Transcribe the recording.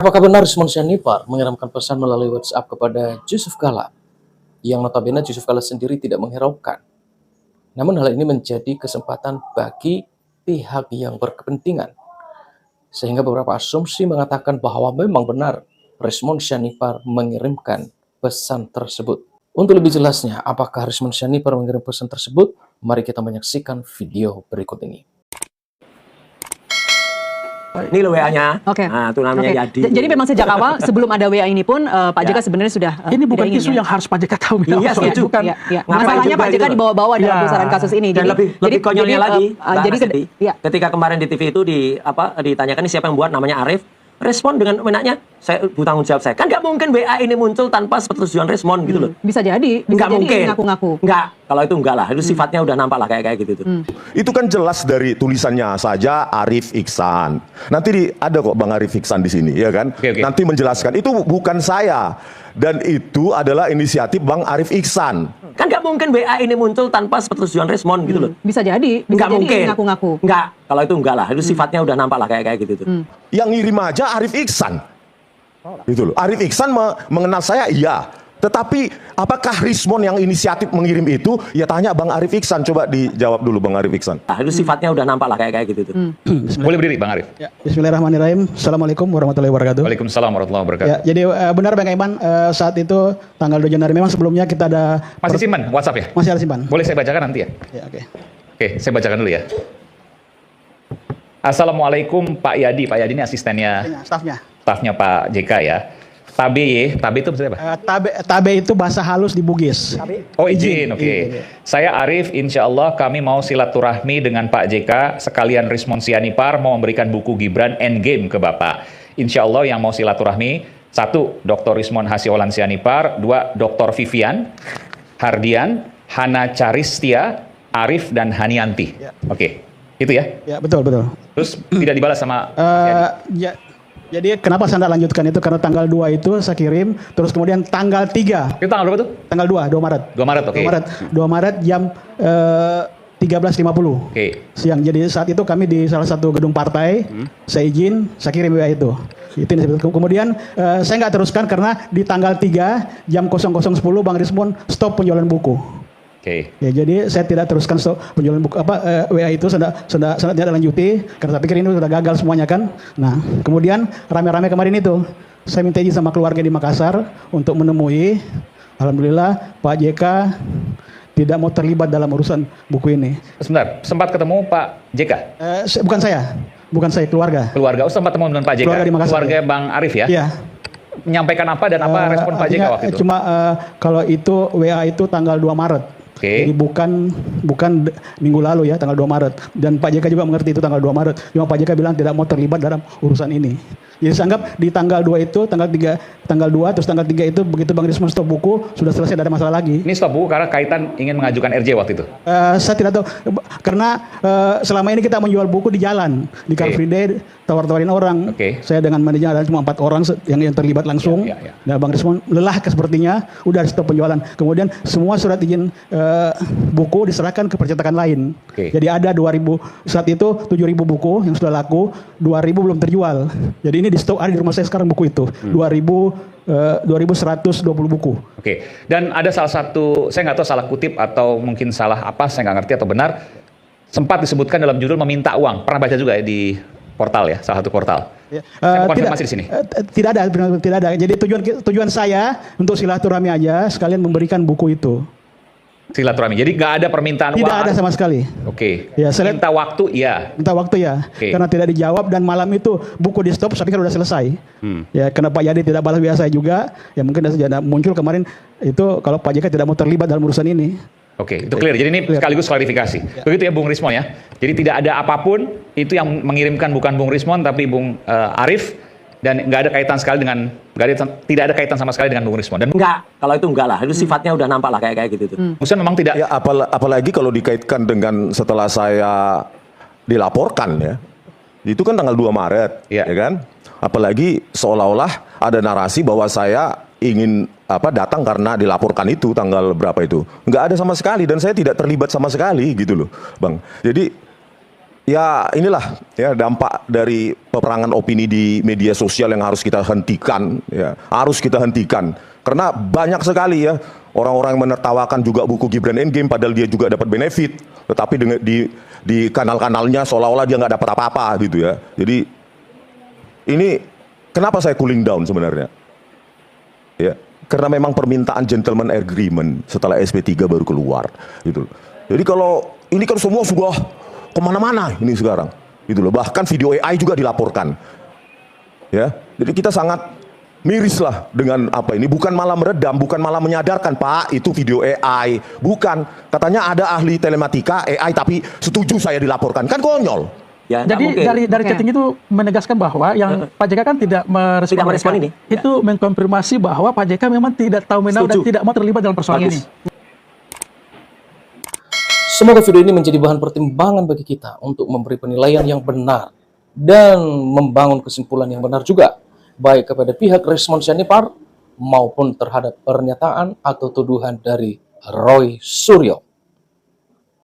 Apakah benar Rizman Syahnipa mengirimkan pesan melalui WhatsApp kepada Jusuf Kalla, yang notabene Jusuf Kalla sendiri tidak menghiraukan? Namun hal ini menjadi kesempatan bagi pihak yang berkepentingan, sehingga beberapa asumsi mengatakan bahwa memang benar Rizman Syahnipa mengirimkan pesan tersebut. Untuk lebih jelasnya, apakah Rizman Syahnipa mengirim pesan tersebut? Mari kita menyaksikan video berikut ini. Ini loh WA-nya. Oke. Nah, itu namanya Yadi. Jadi memang sejak awal sebelum ada WA ini pun Pak JK sebenarnya sudah ini bukan isu yang harus Pak JK tahu. Iya, setuju. Bukan. Masalahnya Pak JK dibawa-bawa dalam pusaran kasus ini. Dan lebih konyolnya lagi, ketika kemarin di TV itu ditanyakan siapa yang buat, namanya Arif. Respon dengan enaknya, saya bertanggung jawab saya. Kan nggak mungkin WA ini muncul tanpa persetujuan Rizman gitu loh. Bisa jadi Nggak mungkin. Ngaku-ngaku. Nggak, kalau itu enggak lah. Itu sifatnya udah nampak lah kayak gitu. Itu kan jelas dari tulisannya saja Arif Iksan. Nanti ada kok Bang Arif Iksan di sini, ya kan? Oke. Nanti menjelaskan. Itu bukan saya. Dan itu adalah inisiatif Bang Arif Iksan. Kan nggak mungkin WA ini muncul tanpa persetujuan Rizman gitu loh. Bisa jadi Nggak mungkin. ngaku-ngaku. Nggak, kalau itu enggak lah. Itu sifatnya udah nampak lah kayak gitu. Yang ngirim aja Arif Iksan. Gitu loh. Arif Iksan mengenal saya, iya. Tetapi apakah Rizman yang inisiatif mengirim itu? Ya tanya Bang Arif Iksan. Coba dijawab dulu Bang Arif Iksan. Nah, itu sifatnya udah nampak lah kayak gitu. Boleh berdiri Bang Arif. Ya, Bismillahirrahmanirrahim. Assalamualaikum warahmatullahi wabarakatuh. Waalaikumsalam warahmatullahi wabarakatuh. Ya, jadi benar Bang Iman, saat itu tanggal 2 Januari memang sebelumnya kita ada Masih simpan WhatsApp ya? masih ada simpan. Boleh saya bacakan nanti ya? Ya, oke. Oke, saya bacakan dulu ya. Assalamualaikum Pak Yadi. Pak Yadi ini asistennya, Stafnya. Pak JK ya. Tabe itu maksudnya apa? Tabe itu bahasa halus di Bugis. Oh izin, oke. Iya. Saya Arif, insya Allah kami mau silaturahmi dengan Pak JK, sekalian Rizman Syahnipa mau memberikan buku Gibran Endgame ke Bapak. Insya Allah yang mau silaturahmi, 1. Dr. Rizman Hasyolan Syahnipa, 2. Dr. Vivian, Hardian, Hana Charistia, Arif, dan Hanianti. Ya. Oke, itu ya? Ya, betul. Terus tidak dibalas sama Ya, jadi kenapa saya tidak lanjutkan itu? Karena tanggal 2 itu saya kirim, terus kemudian tanggal 3. Itu tanggal berapa tuh? Tanggal 2 Maret. 2 Maret, oke. 2 Maret jam 13.50 Oke. siang. Jadi saat itu kami di salah satu gedung partai. Saya izin, saya kirim WA itu. Kemudian saya nggak teruskan karena di tanggal 3 jam 00.10 Bang Rizman stop penjualan buku. Oke. Ya, jadi saya tidak teruskan stop penjualan buku WA itu, sudah tidak lanjuti karena saya pikir ini sudah gagal semuanya kan. Nah, kemudian rame-rame kemarin itu saya minta izin sama keluarga di Makassar untuk menemui. Alhamdulillah Pak JK tidak mau terlibat dalam urusan buku ini. Sebentar, sempat ketemu Pak JK? Bukan saya, keluarga. Keluarga, sempat ketemu dengan Pak JK? Keluarga di Makassar. Keluarga Bang Arif ya? Iya. Menyampaikan apa dan apa respon Pak JK waktu itu? Cuma kalau itu WA itu tanggal 2 Maret. Oke. Jadi bukan minggu lalu ya, tanggal 2 Maret. Dan Pak JK juga mengerti itu tanggal 2 Maret. Cuma Pak JK bilang tidak mau terlibat dalam urusan ini. Jadi saya anggap di tanggal 2 itu, tanggal 2 terus tanggal 3 itu begitu Bang Rizman stop buku, sudah selesai, tidak ada masalah lagi. Ini stop buku karena kaitan ingin mengajukan RJ waktu itu? Saya tidak tahu, karena selama ini kita menjual buku di jalan, di Car Free Day, tawar-tawarin orang. Saya dengan manajer ada cuma 4 orang yang terlibat langsung. Nah, Bang Rizman lelah sepertinya, udah stop penjualan. Kemudian semua surat izin buku diserahkan ke percetakan lain. Jadi ada 2.000 saat itu 7.000 buku yang sudah laku, 2.000 belum terjual. Jadi ini di stok ada di rumah saya sekarang buku itu. 2.120 buku. Oke. Dan ada salah satu, saya nggak tahu salah kutip atau mungkin salah apa, saya nggak ngerti atau benar, sempat disebutkan dalam judul meminta uang. Pernah baca juga ya di portal ya, salah satu portal. Saya konfirmasi di sini. Tidak ada. Jadi tujuan saya untuk silaturahmi aja, sekalian memberikan buku itu. Silaturahmi. Jadi nggak ada permintaan uang. Tidak ada sama sekali. Oke. Ya, minta waktu, iya. Minta waktu ya. Karena tidak dijawab dan malam itu buku di stop, tapi kan udah selesai. Ya, karena Pak Yadi tidak balas WA saya juga, ya mungkin sudah muncul kemarin itu kalau Pak JK tidak mau terlibat dalam urusan ini. Oke, itu clear. Jadi ini sekaligus klarifikasi. Begitu ya Bung Rizman ya. Jadi tidak ada apapun, itu yang mengirimkan bukan Bung Rizman tapi Bung Arif, dan nggak ada kaitan sekali dengan, tidak ada kaitan sama sekali dengan Bung Rizman. Dan enggak, kalau itu enggak lah. Itu sifatnya udah nampak lah kayak gitu. Maksudnya memang tidak. Ya, apalagi kalau dikaitkan dengan setelah saya dilaporkan ya. Itu kan tanggal 2 Maret, ya kan? Apalagi seolah-olah ada narasi bahwa saya ingin datang karena dilaporkan itu tanggal berapa itu. Nggak ada sama sekali dan saya tidak terlibat sama sekali gitu loh, Bang. Jadi ya inilah ya dampak dari peperangan opini di media sosial yang harus kita hentikan, ya harus kita hentikan karena banyak sekali ya orang-orang yang menertawakan juga buku Gibran Endgame padahal dia juga dapat benefit, tetapi di kanal-kanalnya seolah-olah dia nggak dapat apa-apa gitu ya. Jadi ini kenapa saya cooling down sebenarnya? Ya, karena memang permintaan gentleman agreement setelah SP3 baru keluar gitu. Jadi kalau ini kan semua sudah kemana-mana ini sekarang gitu loh, bahkan video AI juga dilaporkan ya. Jadi kita sangat miris lah dengan apa ini, bukan malah meredam, bukan malah menyadarkan, Pak itu video AI, bukan, katanya ada ahli telematika AI tapi setuju saya dilaporkan, kan konyol Ya, Jadi dari chatting itu menegaskan bahwa yang Pak JK kan tidak merespon ini. Itu mengkonfirmasi bahwa Pak JK memang tidak tahu menau dan tidak mau terlibat dalam persoalan ini. Semoga video ini menjadi bahan pertimbangan bagi kita untuk memberi penilaian yang benar dan membangun kesimpulan yang benar juga, baik kepada pihak Resmond Sianipar maupun terhadap pernyataan atau tuduhan dari Roy Suryo.